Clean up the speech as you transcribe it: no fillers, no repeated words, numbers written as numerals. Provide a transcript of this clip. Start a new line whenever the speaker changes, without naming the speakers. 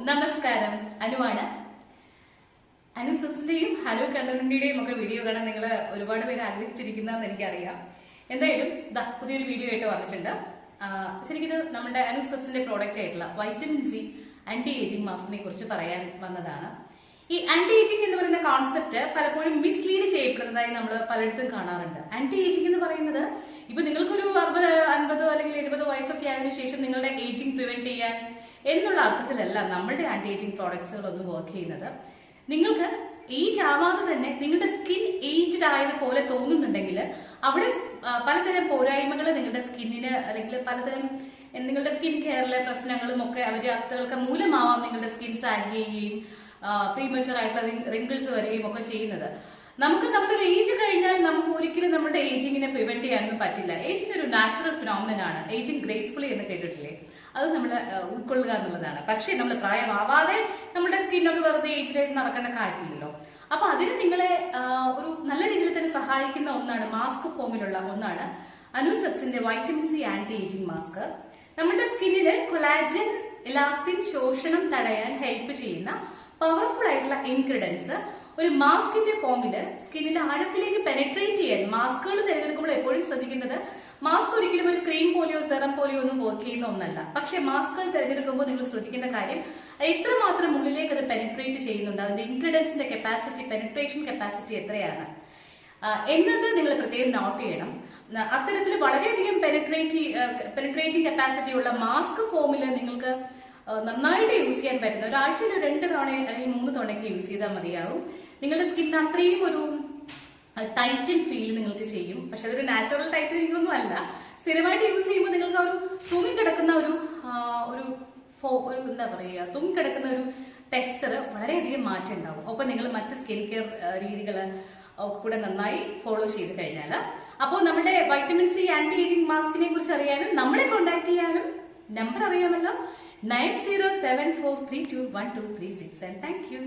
നമസ്കാരം. അനുവാണ്. അനു സബ്സിന്റെയും ഹലോ കണ്ണൂരിന്റെയും ഒക്കെ വീഡിയോ കാണാൻ നിങ്ങൾ ഒരുപാട് പേര് ആഗ്രഹിച്ചിരിക്കുന്നതെന്ന് എനിക്കറിയാം. എന്തായാലും പുതിയൊരു വീഡിയോ ആയിട്ട് വന്നിട്ടുണ്ട്. ശരിക്കും ഇത് നമ്മുടെ അനു സബ്സിന്റെ പ്രോഡക്റ്റ് ആയിട്ടുള്ള വൈറ്റമിൻ സി ആന്റി ഏജിംഗ് മാസ്കിനെ കുറിച്ച് പറയാൻ വന്നതാണ്. ഈ ആന്റി ഏജിംഗ് എന്ന് പറയുന്ന കോൺസെപ്റ്റ് പലപ്പോഴും മിസ്ലീഡ് ചെയ്യപ്പെടുന്നതായി നമ്മൾ പലയിടത്തും കാണാറുണ്ട്. ആന്റി ഏജിംഗ് എന്ന് പറയുന്നത് ഇപ്പൊ നിങ്ങൾക്കൊരു 60, 50 അല്ലെങ്കിൽ 70 വയസ്സൊക്കെ ആയതിനു ശേഷം നിങ്ങളുടെ ഏജിംഗ് പ്രിവെന്റ് ചെയ്യാൻ എന്നുള്ള അർത്ഥത്തിലല്ല നമ്മളുടെ ആന്റി ഏജിംഗ് പ്രോഡക്ട്സുകളൊന്നും വർക്ക് ചെയ്യുന്നത്. നിങ്ങൾക്ക് ഏജ് ആവാതെ തന്നെ നിങ്ങളുടെ സ്കിൻ ഏജ്ഡ് ആയതുപോലെ തോന്നുന്നുണ്ടെങ്കിൽ അവിടെ പലതരം പോരായ്മകൾ നിങ്ങളുടെ സ്കിന്നിന് അല്ലെങ്കിൽ പലതരം നിങ്ങളുടെ സ്കിൻ കെയറിലെ പ്രശ്നങ്ങളും ഒക്കെ അവർക്ക് മൂലമാവാം നിങ്ങളുടെ സ്കിൻ സാഗ് ചെയ്യുകയും പ്രീമച്വർ ആയിട്ടുള്ള റിങ്കിൾസ് വരികയും ഒക്കെ ചെയ്യുന്നത്. നമുക്ക് നമ്മുടെ ഒരു ഏജ് കഴിഞ്ഞാൽ നമുക്ക് ഒരിക്കലും നമ്മുടെ ഏജിങ്ങിനെ പ്രിവെന്റ് ചെയ്യാനൊന്നും പറ്റില്ല. ഏജിങ് ഒരു നാച്ചുറൽ ഫിനോമിനൻ ആണ്. ഏജിങ് ഗ്രേസ്ഫുള്ളി എന്ന് കേട്ടിട്ടില്ലേ? അത് നമ്മൾ ഉൾക്കൊള്ളുക എന്നുള്ളതാണ്. പക്ഷെ നമ്മൾ പ്രായമാവാതെ നമ്മുടെ സ്കിന്നൊക്കെ വെറുതെ ഏജിലായിട്ട് നടക്കേണ്ട കാര്യമില്ലല്ലോ. അപ്പൊ അതിന് നിങ്ങളെ ഒരു നല്ല രീതിയിൽ തന്നെ സഹായിക്കുന്ന ഒന്നാണ് മാസ്ക് ഫോമിലുള്ള ഒന്നാണ് അനുസെപ്സിന്റെ vitamin C anti ageing mask. നമ്മുടെ സ്കിന്നിന് കൊളാജൻ ഇലാസ്റ്റിൻ ശോഷണം തടയാൻ ഹെൽപ്പ് ചെയ്യുന്ന പവർഫുൾ ആയിട്ടുള്ള ഇൻഗ്രീഡിയൻസ് ഒരു മാസ്കിന്റെ ഫോമില് സ്കിന്നിന്റെ ആഴത്തിലേക്ക് പെനട്രേറ്റ് ചെയ്യാൻ മാസ്കുകൾ തിരഞ്ഞെടുക്കുമ്പോൾ എപ്പോഴും ശ്രദ്ധിക്കേണ്ടത് മാസ്ക് ഒരിക്കലും ഒരു ക്രീം പോലെയോ സെറം പോലെയോ ഒന്നും വർക്ക് ചെയ്യുന്ന ഒന്നല്ല. പക്ഷെ മാസ്കുകൾ തിരഞ്ഞെടുക്കുമ്പോൾ നിങ്ങൾ ശ്രദ്ധിക്കേണ്ട കാര്യം എത്രമാത്രം ഉള്ളിലേക്ക് അത് പെനട്രേറ്റ് ചെയ്യുന്നുണ്ട്, അതിന്റെ ഇൻഗ്രീഡിയൻസിന്റെ കപ്പാസിറ്റി, പെനട്രേഷൻ കപ്പാസിറ്റി എത്രയാണ് എന്നത് നിങ്ങൾ പ്രത്യേകം നോട്ട് ചെയ്യണം. അത്തരത്തിൽ വളരെയധികം പെനട്രേറ്റിംഗ് കപ്പാസിറ്റി ഉള്ള മാസ്ക് ഫോമില് നിങ്ങൾക്ക് നന്നായിട്ട് യൂസ് ചെയ്യാൻ പറ്റുന്ന ഒരാഴ്ചയിൽ 2 തവണ അല്ലെങ്കിൽ 3 തവണയൊക്കെ യൂസ് ചെയ്താൽ മതിയാവും. നിങ്ങളുടെ സ്കിൻ അത്രയും ഒരു ടൈറ്റൻ ഫീൽ നിങ്ങൾക്ക് ചെയ്യും. പക്ഷെ അതൊരു നാച്ചുറൽ ടൈറ്റനിങ് ഒന്നും അല്ല. സ്ഥിരമായിട്ട് യൂസ് ചെയ്യുമ്പോൾ നിങ്ങൾക്ക് ഒരു തൂങ്ങിക്കിടക്കുന്ന ഒരു എന്താ പറയുക, തൂങ്ങിക്കിടക്കുന്ന ഒരു ടെക്സ്ചർ വളരെയധികം മാറ്റം ഉണ്ടാവും. ഒപ്പം നിങ്ങൾ മറ്റ് സ്കിൻ കെയർ രീതികൾ കൂടെ നന്നായി ഫോളോ ചെയ്ത് കഴിഞ്ഞാൽ അപ്പോൾ നമ്മുടെ വൈറ്റമിൻ സി ആന്റി ഏജിംഗ് മാസ്കിനെ കുറിച്ച് അറിയാനും നമ്മളെ കോൺടാക്ട് ചെയ്യാനും നമ്പർ അറിയാമല്ലോ, 9074321236. Thank you.